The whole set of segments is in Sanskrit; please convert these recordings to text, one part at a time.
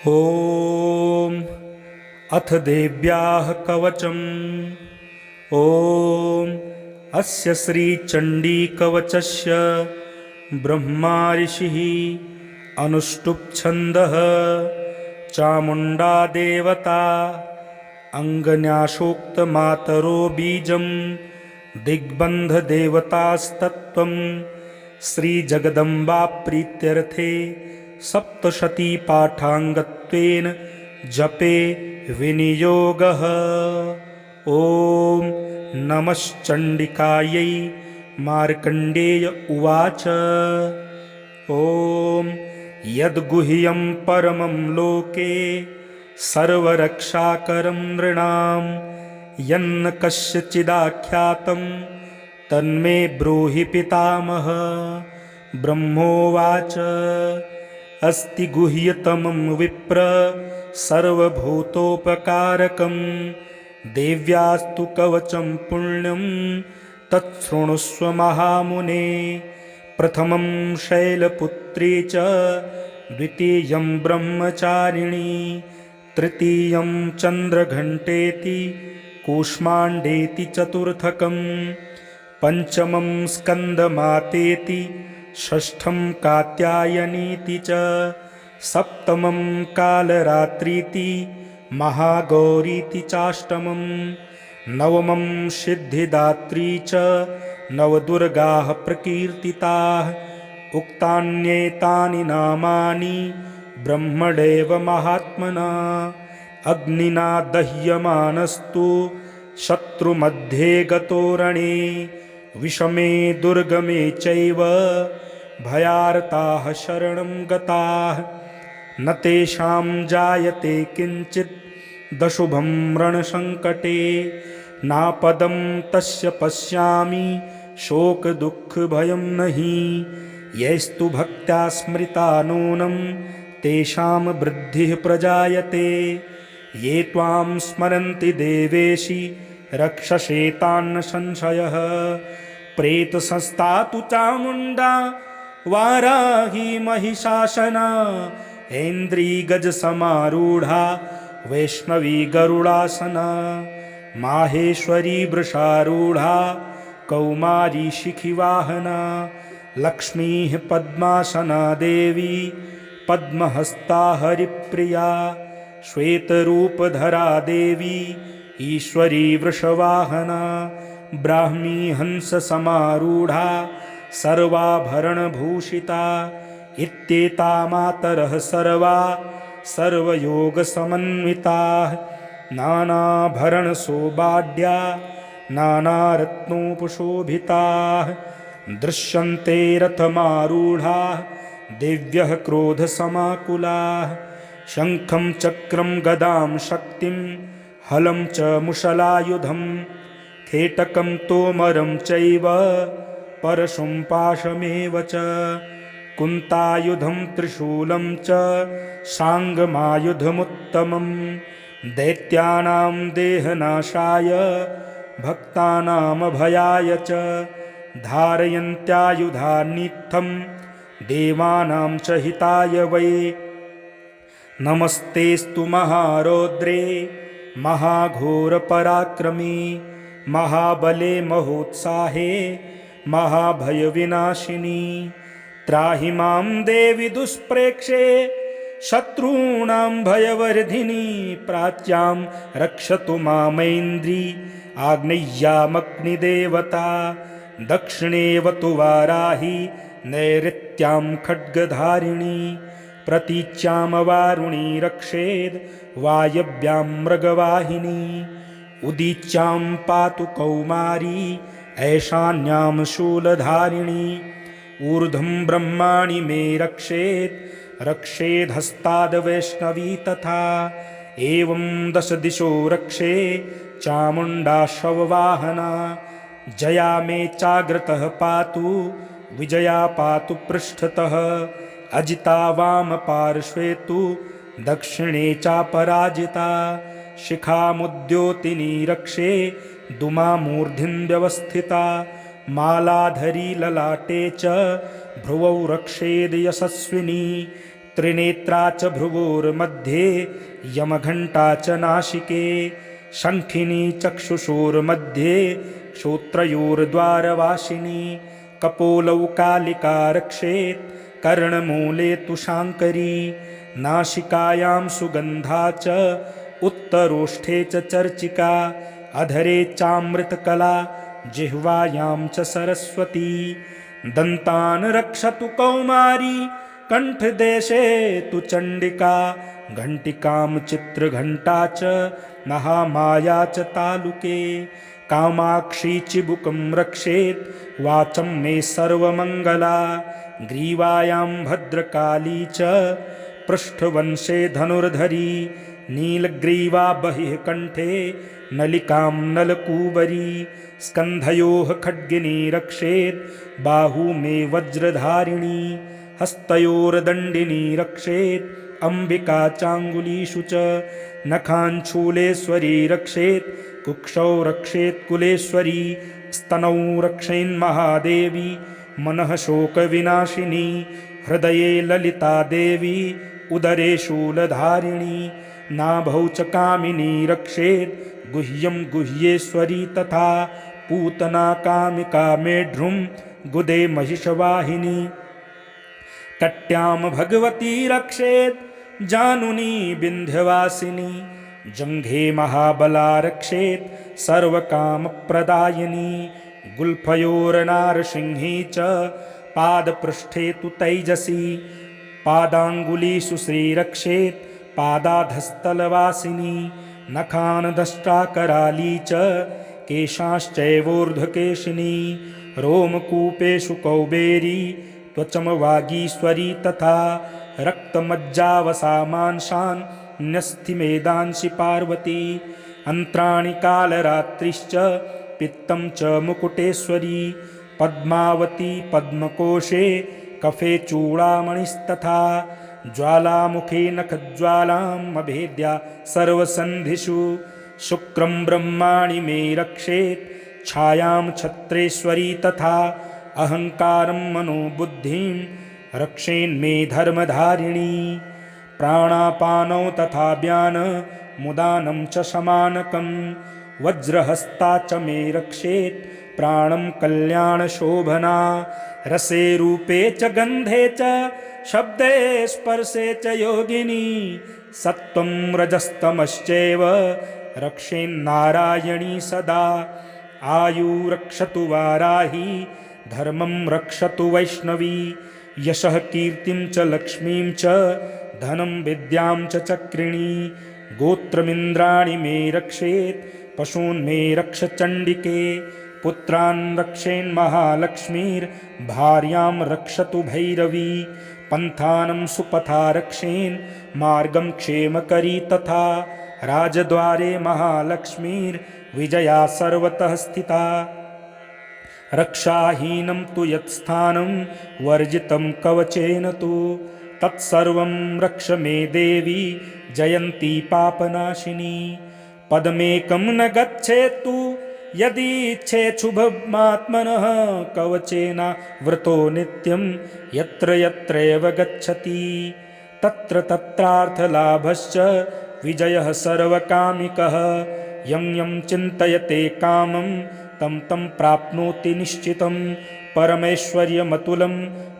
ॐ अथ देव्याः कवचम्। ॐ अस्य श्रीचण्डीकवचस्य ब्रह्मा ऋषिः अनुष्टुप् छन्दः चामुण्डा देवता अङ्गन्यासोक्तमातरो बीजं दिग्बन्धदेवतास्तत्त्वं श्रीजगदम्बा प्रीत्यर्थे सप्तशती पाठाङ्गत्वेन जपे विनियोगः। ॐ नमश्चण्डिकायै। मार्कण्डेय उवाच। ॐ यद्गुह्यं परमं लोके सर्वरक्षाकरं नृणां यन्न कस्यचिदाख्यातं तन्मे ब्रूहि पितामह। ब्रह्मोवाच। अस्ति गुह्यतमं विप्र सर्वभूतोपकारकं देव्यास्तु कवचं पुण्यं तच्छृणुष्व महामुने। प्रथमं शैलपुत्री च द्वितीयं ब्रह्मचारिणी तृतीयं चन्द्रघण्टेति कूष्माण्डेति चतुर्थकं पंचमं स्कन्दमातेति षष्ठं कात्यायनीति च सप्तमं कालरात्रीति महागौरीति चाष्टमं नवमं सिद्धिदात्री च नवदुर्गाः प्रकीर्तिताः। उक्तान्येतानि नामानि ब्रह्मणेव महात्मना अग्निना दह्यमानस्तु शत्रुमध्ये गतो रणे विषमे दुर्गमे चैव भयार्ताः शरणं गताः न तेषां जायते किञ्चित् दशुभं रणसङ्कटे नापदं तस्य पश्यामि शोकदुःखभयं नहि यैस्तु भक्त्या स्मृता नूनं तेषां वृद्धिः प्रजायते ये त्वां स्मरन्ति देवेशि रक्षसेतान्न संशयः। प्रेतसंस्था तु चामुण्डा वाराही महिषासना ऐन्द्री गजसमारूढा वैष्णवी गरुडासना माहेश्वरी वृषारूढा कौमारी शिखिवाहना लक्ष्मीः पद्मासना देवी पद्महस्ता हरिप्रिया श्वेतरूपधरा देवी ईश्वरी वृषवाहना ब्राह्मी हंससमारूढा सर्वाभरणभूषिता इत्येता मातरः सर्वा सर्वयोगसमन्विताः नानाभरणसौभाढ्या नानारत्नोपशोभिताः दृश्यन्ते रथमारूढाः देव्यः क्रोधसमाकुलाः शङ्खं चक्रं गदां शक्तिं हलं च मुशलायुधं खेटकं तोमरं चैव परशुं पाशमेव च कुन्तायुधं त्रिशूलं च साङ्गमायुधमुत्तमं दैत्यानां देहनाशाय भक्तानामभयाय च धारयन्त्यायुधान्नित्थं देवानां च हिताय वै। नमस्तेस्तु महारौद्रे महाघोरपराक्रमे महाबले महोत्साहे महाभयविनाशिनी त्राहि मां देवि दुष्प्रेक्षे शत्रूणां भयवर्धिनी प्राच्यां रक्षतु मामैन्द्री आग्नेय्यामग्निदेवता दक्षिणेवतु वाराही नैऋत्यां खड्गधारिणी प्रतीच्यां वारुणी रक्षेद् वायव्यां मृगवाहिनी उदीच्यां पातु कौमारी ऐशान्यां शूलधारिणी ऊर्ध्वं ब्रह्माणि मे रक्षेत् रक्षेदहस्ताद् वैष्णवी तथा एवं दश दिशो रक्षे चामुण्डा शववाहना जया मे चाग्रतः पातु विजया पातु पृष्ठतः अजिता वाम पार्श्वे तु दक्षिणे चापराजिता शिखामुद्योतिनी रक्षे दुमामूर्ध्नि व्यवस्थिता मालाधरी ललाटे च भ्रुवौ रक्षेद यशस्विनी त्रिनेत्रा च भ्रुवोर्मध्ये यमघण्टा च नासिके शङ्खिनी चक्षुषोर्मध्ये श्रोत्रयोर्द्वारवासिनी कपोलौ कालिका रक्षेत् कर्णमूले तु शाङ्करी नासिकायां सुगन्धा च उत्तरोष्ठे च चर्चिका अधरे चामृतकला जिह्वायां च सरस्वती दन्तान् रक्षतु कौमारी कण्ठदेशे तु चण्डिका घण्टिकां चित्रघण्टा च महामाया च तालुके कामाक्षी चिबुकं रक्षेत् वाचं मे सर्वमङ्गला ग्रीवायां भद्रकाली च पृष्ठवंशे धनुर्धरी नीलग्रीवा बहिः कण्ठे नलिकां नलकूबरी स्कन्धयोः खड्गिनी रक्षेत् बाहू मे वज्रधारिणी हस्तयोर्दण्डिनी रक्षेत् अम्बिका चाङ्गुलीषु च नखाञ्छूलेश्वरी रक्षेत् कुक्षौ रक्षेत् कुलेश्वरी स्तनौ रक्षेन्महादेवी मनः शोकविनाशिनी हृदये ललिता देवी उदरे शूलधारिणी नाभौ च कामिनी रक्षेत् गुह्यं गुह्येश्वरी तथा पूतना कामिका मेढ्रुं गुदे महिषवाहिनी कट्यां भगवती रक्षेत् जानुनी विन्ध्यवासिनी जङ्घे महाबला रक्षेत् सर्वकामप्रदायिनी गुल्फयोर्नारसिंही च पादपृष्ठे तु तैजसी पादाङ्गुलीषु श्रीरक्षेत् पादाधस्तलवासिनी नखानदष्टाकराली च केशाश्चैवोर्ध्वकेशिनी रोमकूपेषु कौबेरी त्वचमवागीश्वरी तथा रक्तमज्जावसामांशान् न्यस्थिमेदांसि पार्वती अन्त्राणि कालरात्रिश्च पित्तं च मुकुटेश्वरी पद्मावती पद्मकोशे कफे चूडामणिस्तथा ज्वालामुखे नखज्वालाम् अभेद्या सर्वसन्धिषु शुक्रं ब्रह्माणि मे रक्षेत् छायां छत्रेश्वरी तथा अहङ्कारं मनोबुद्धिं रक्षेन्मे धर्मधारिणी प्राणापानौ तथा व्यानमुदानं च समानकं वज्रहस्ता च मे रक्षेत् प्राणं कल्याणशोभना रसे रूपे च गन्धे च शब्दे स्पर्शे च योगिनी सत्त्वं रजस्तमश्चैव रक्षेन्नारायणी सदा आयु रक्षतु वाराही धर्मं रक्षतु वैष्णवी यशः कीर्तिं च लक्ष्मीं च धनं विद्यां च चक्रिणी गोत्रमिन्द्राणि मे रक्षेत् पशून् मे रक्ष चण्डिके पुत्रान् रक्षेन्महालक्ष्मीर्भार्यां रक्षतु भैरवी पन्थानं सुपथा रक्षेन् मार्गं क्षेमकरी तथा राजद्वारे महालक्ष्मीर्विजया सर्वतः स्थिता रक्षाहीनं तु यत्स्थानं वर्जितं कवचेन तु तत्सर्वं रक्ष मे देवी जयन्ती पापनाशिनी पदमेकं न गच्छेत्तु यदीच्छेच्छुभमात्मनः कवचेन वृतो नित्यं यत्र यत्रैव गच्छति तत्र तत्रार्थलाभश्च विजयः सर्वकामिकः यं यं चिन्तयते कामं तं तं प्राप्नोति निश्चितं परमैश्वर्यमतुलं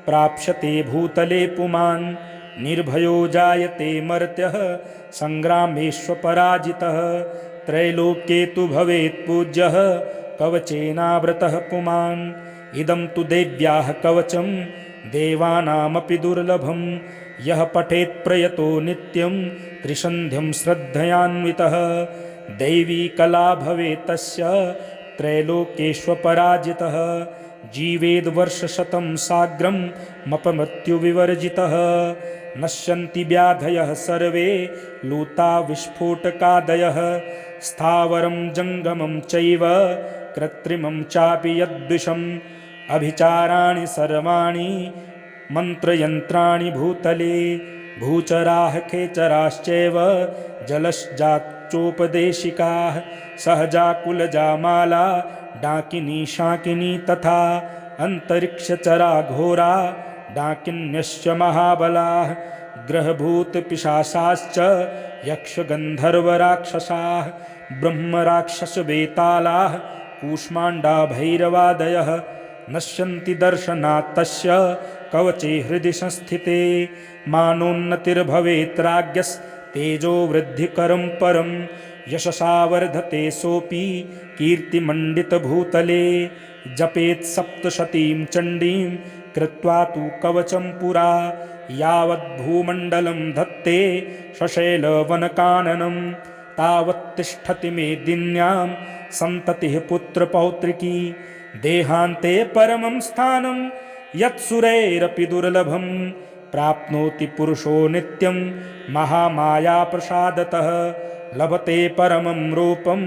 प्राप्स्यते भूतले पुमान् निर्भयो जायते मर्त्यः सङ्ग्रामेष्वपराजितः त्रैलोक्ये तु भवेत् पूज्यः कवचेनावृतः पुमान् इदं तु देव्याः कवचं देवानामपि दुर्लभं यः पठेत् प्रयतो नित्यं त्रिसन्ध्यं श्रद्धयान्वितः दैवी कला भवेत् तस्य त्रैलोक्येष्वपराजितः जीवेद्वर्षशतं साग्रं मपमृत्युविवर्जितः नश्यन्ति व्याधयः सर्वे लूता विस्फोटकादयः स्थावरं जङ्गमं चैव कृत्रिमं चापि यद्विषम् अभिचाराणि सर्वाणि मन्त्रयन्त्राणि भूतले भूचराः खेचराश्चैव जलश्चाच्चोपदेशिकाः सहजाकुलजा माला डाकिनी शाकिनी तथा अन्तरिक्षचरा घोरा डाकिन्यश्च महाबलाः ग्रहभूतपिशाचाश्च यक्षगन्धर्वराक्षसाः ब्रह्मराक्षसवेतालाः कूष्माण्डा भैरवादयः नश्यन्ति दर्शनात् तस्य कवचे हृदि संस्थिते मानोन्नतिर्भवेत् राज्ञस्तेजो वृद्धिकरं परं यशसा वर्धते सोऽपि कीर्तिमण्डितभूतले जपेत् सप्तशतीं चण्डीं कृत्वा तु कवचं पुरा यावद्भूमण्डलं धत्ते शशैलवनकाननं तावत्तिष्ठति मेदिन्यां सन्ततिः पुत्रपौत्रिकी देहान्ते परमं स्थानं यत्सुरैरपि दुर्लभं प्राप्नोति पुरुषो नित्यं महामायाप्रसादतः लभते परमं रूपं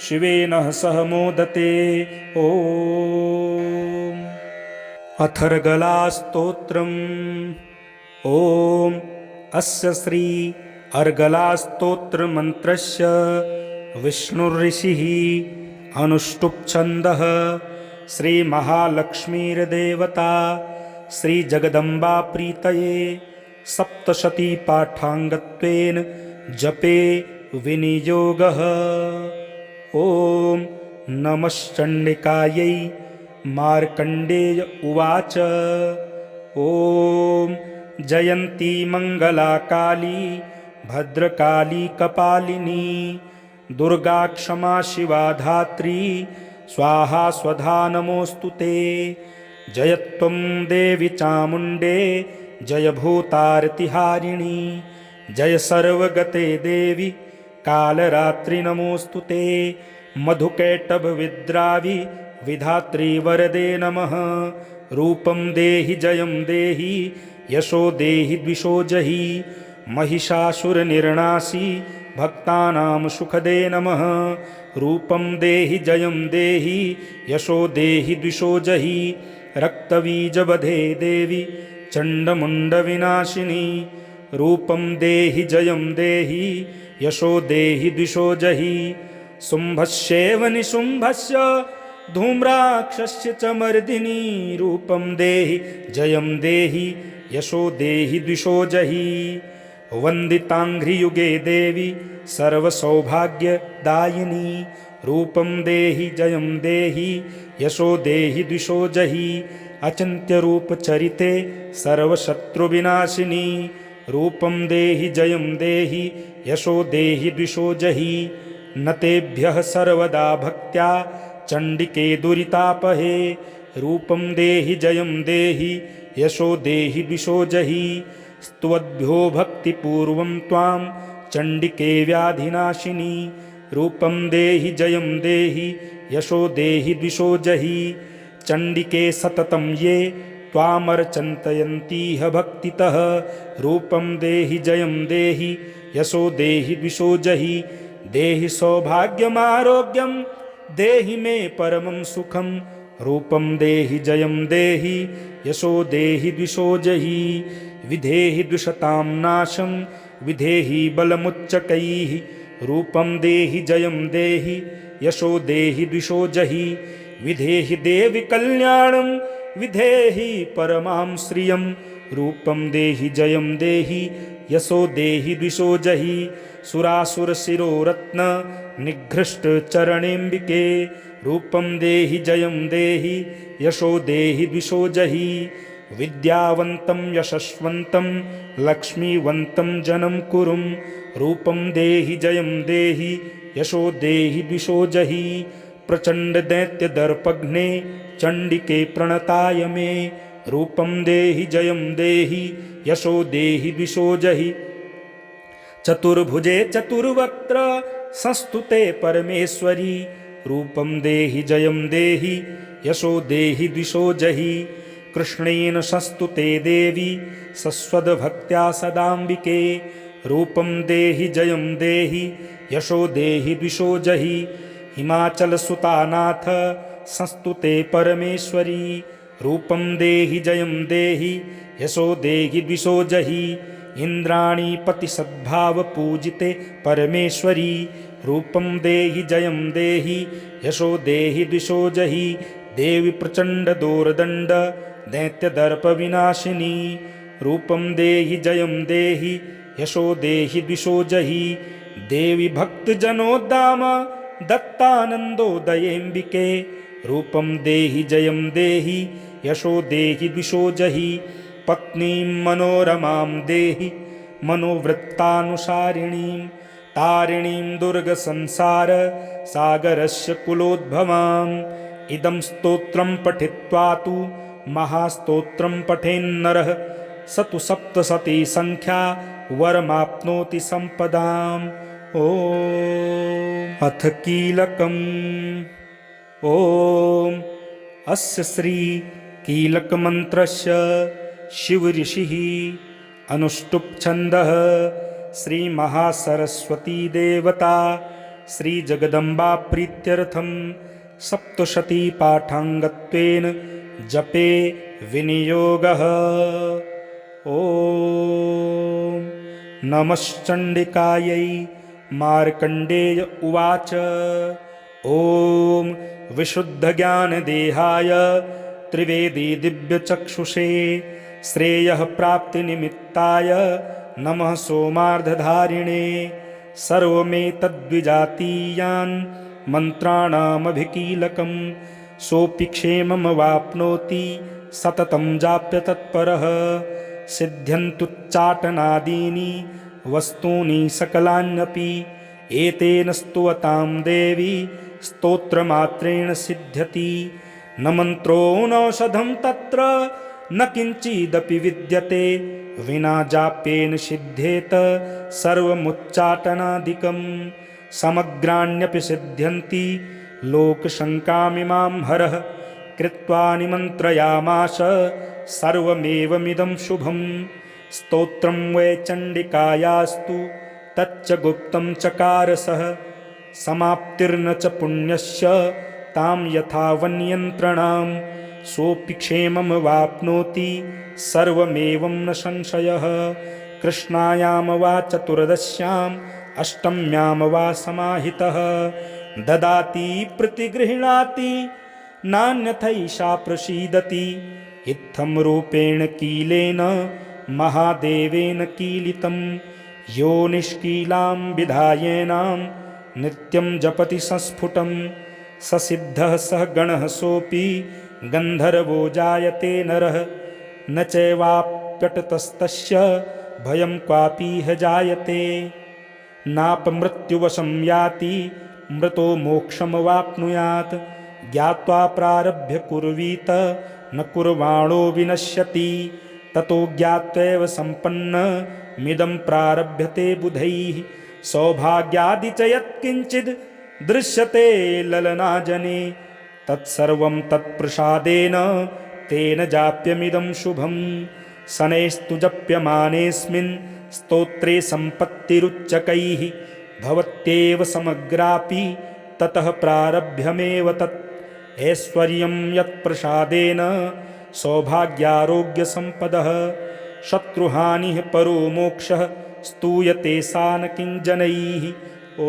शिवेन सह मोदते। ॐ अथर्गलास्तोत्रम्। ॐ अस्य श्री अर्गलास्तोत्रमन्त्रस्य विष्णुर्ऋषिः अनुष्टुप् छन्दः श्रीमहालक्ष्मीर्देवता श्रीजगदम्बा प्रीतये सप्तशती पाठाङ्गत्वेन जपे विनियोगः। ॐ नमश्चण्डिकायै। मार्कण्डेय उवाच। ॐ जयन्ती मङ्गला काली भद्रकाली कपालिनी दुर्गा क्षमा शिवा धात्री स्वाहा स्वधा नमोऽस्तु ते। जयत्वं देवी चामुण्डे जय भूतार्तिहारिणी जय सर्वगते देवी कालरात्रि नमोऽस्तु ते। मधुकैटभविद्रावि विधात्री वरदे नमः। रूपं देहि जयं देहि यशो देहि द्विषो जहि महिषासुरनिर्णासी भक्तानां सुखदे नमः। रूपं देहि जयं देहि यशो देहि द्विषो जहि रक्तबीजवधे देवी चण्डमुण्डविनाशिनी। रूपं देहि जयं देहि यशो देहि द्विषो जहि शुम्भस्यैव निशुम्भस्य धूम्राक्षस्य च मर्दिनी। रूपं देहि जयं देहि यशो देहि द्विषो जहि वन्दिताङ्घ्रियुगे देवी सर्वसौभाग्यदायिनी। रूपं देहि जयं देहि यशो देहि द्विषो जहि अचिन्त्यरूपचरिते सर्वशत्रुविनाशिनी। रूपं देहि जयं देहि यशो देहि द्विषो जहि न तेभ्यः सर्वदा भक्त्या चण्डिके दुरितापहे। रूपं देहि जयं देहि यशो देहि द्विषो जहि स्तुवद्भ्यो भक्तिपूर्वं त्वां चण्डिके व्याधिनाशिनी। रूपं देहि जयं देहि यशो देहि द्विषो जहि चण्डिके सततं ये त्वामर्चन्तयन्तीह भक्तितः। रूपं देहि जयं देहि यशो देहि द्विषो जहि देहि सौभाग्यमारोग्यं देहि मे परमं सुखं। रूपं देहि जयं देहि यशो देहि द्विषो जहि विधेहि द्विषतां नाशं विधेहि बलमुच्चकैः। रूपं देहि जयं देहि यशो देहि द्विषो जहि विधेहि देवि कल्याणं विधेहि परमां श्रियं। रूपं देहि जयं देहि यशो देहि द्विषो जहि सुरासुरशिरोरत्न निघ्रष्टचरणेऽम्बिके। रूपं देहि जयं देहि यशो देहि द्विषो जहि विद्यावन्तं यशस्वन्तं लक्ष्मीवन्तं जनं कुरुं। रूपं देहि जयं देहि यशो देहि द्विषो जहि प्रचण्डदैत्यदर्पघ्ने चण्डिके प्रणताय मे। रूपं देहि जयं देहि यशो देहि द्विषो जहि चतुर्भुजे चतुर्वक्त्र संस्तुते परमेश्वरी। रूपं देहि जयं देहि यशो देहि द्विषो जहि कृष्णेन संस्तुते देवी सस्वद्भक्त्या सदाम्बिके। रूपं देहि जयं देहि यशो देहि द्विषो जहि हिमाचलसुतानाथ संस्तुते परमेश्वरी। रूपं देहि जयं देहि यशो देहि द्विषो जहि इन्द्राणीपति सद्भावपूजिते परमेश्वरी। रूपं देहि जयं देहि यशो देहि द्विषो जहि देवी प्रचण्ड दोर्दण्ड दैत्यदर्पविनाशिनी। रूपं देहि जयं देहि यशो देहि द्विषो जहि देवि भक्तजनोद्दाम दत्तानन्दोदयेऽम्बिके रूपं देहि जयं देहि यशो देहि द्विषो जहि पत्नीं मनोरमां देहि मनोवृत्तानुसारिणीं तारिणीं दुर्गसंसार सागरस्य कुलोद्भवाम् इदं स्तोत्रं पठित्वा तु महास्तोत्रं पठेन्नरः स तु सप्तशती संख्या वरमाप्नोति सम्पदाम् ॐ अथ कीलकम् ॐ अस्य श्री कीलकमन्त्रस्य शिवऋषिः अनुष्टुप् छन्दः श्रीमहासरस्वती देवता श्रीजगदम्बा प्रीत्यर्थं सप्तशती पाठाङ्गत्वेन जपे विनियोगः। ॐ नमश्चण्डिकायै मार्कण्डेय उवाच ॐ विशुद्धज्ञानदेहाय त्रिवेदी दिव्यचक्षुषे श्रेयः प्राप्तिनिमित्ताय नमः सोमार्धधारिणे सर्वमेतद्विजातीयान् मन्त्राणामभिकीलकं सोऽपि क्षेममवाप्नोति सततं जाप्य तत्परः सिद्ध्यन्तुच्चाटनादीनि वस्तूनि सकलान्यपि एतेन स्तुवतां देवी स्तोत्रमात्रेण सिद्ध्यति न मन्त्रो नौषधं तत्र न किञ्चिदपि विद्यते विना जाप्येन सिद्ध्येत सर्वमुच्चाटनादिकं समग्राण्यपि सिद्ध्यन्ति लोकशङ्कामिमां हरः कृत्वा निमन्त्रयामास सर्वमेवमिदं शुभं स्तोत्रं वै चण्डिकायास्तु तच्च गुप्तं चकारसः समाप्तिर्न च पुण्यस्य तां यथा वन्यन्त्रणां सोऽपि क्षेममवाप्नोति सर्वमेवं न संशयः कृष्णायां वा चतुर्दश्याम् अष्टम्यां वा समाहितः ददाति प्रतिगृह्णाति नान्यथैषा प्रसीदति इत्थं रूपेण कीलेन महादेवेन कीलितं यो निष्कीलां विधायेनां नित्यं जपति संस्फुटं स सिद्धः सः गणः सोऽपि गन्धर्वो जायते नरः न चैवाप्यटतस्तस्य भयं क्वापीह जायते नापमृत्युवशं याति मृतो मोक्षमवाप्नुयात् ज्ञात्वा प्रारभ्य कुर्वीत न कुर्वाणो विनश्यति ततो ज्ञात्वैव सम्पन्नमिदं प्रारभ्यते बुधैः सौभाग्यादि च यत्किञ्चिद् दृश्यते ललनाजने तत्सर्वं तत्प्रसादेन तेन जाप्यमिदं शुभं शनैस्तु जप्यमानेऽस्मिन् स्तोत्रे सम्पत्तिरुच्चकैः भवत्येव समग्रापि ततः प्रारभ्यमेव तत् ऐश्वर्यं यत्प्रसादेन सौभाग्यारोग्यसम्पदः शत्रुहानिः परो मोक्षः स्तूयते सा न किञ्जनैः। ॐ